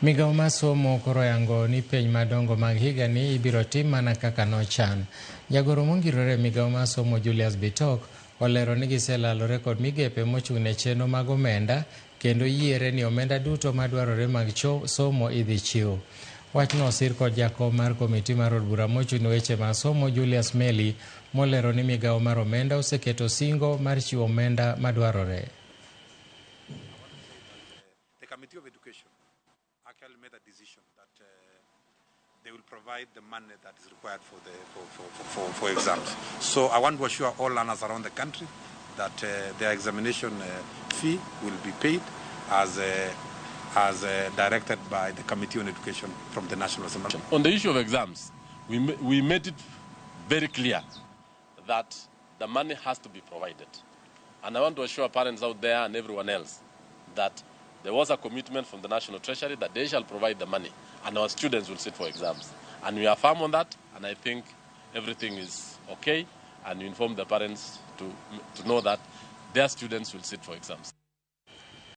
Migao mar somo koro yango ni penj madongo mag higa ni ibiro tim mana kaka nochan. Jagoro mongirore migao mar somo Julius Bitok olero ni giselalore kod migepe mochung' ne chenro mag omenda kendo yiere ni omenda duto madwarore mag somo idhi chiw. Wachno osir kod jakom mar komiti mar od bura mochung' ne weche mag somo Julius Meli molero ni migao mar omenda oseketo osingo mar chiwo omenda madwarore. The Committee of Education actually made a decision that they will provide the money that is required for exams. So I want to assure all learners around the country that their examination fee will be paid as directed by the Committee on Education from the National Assembly. On the issue of exams, we made it very clear that the money has to be provided. And I want to assure parents out there and everyone else that there was a commitment from the National Treasury that they shall provide the money and our students will sit for exams. And we are firm on that, and I think everything is okay, and we inform the parents to know that their students will sit for exams.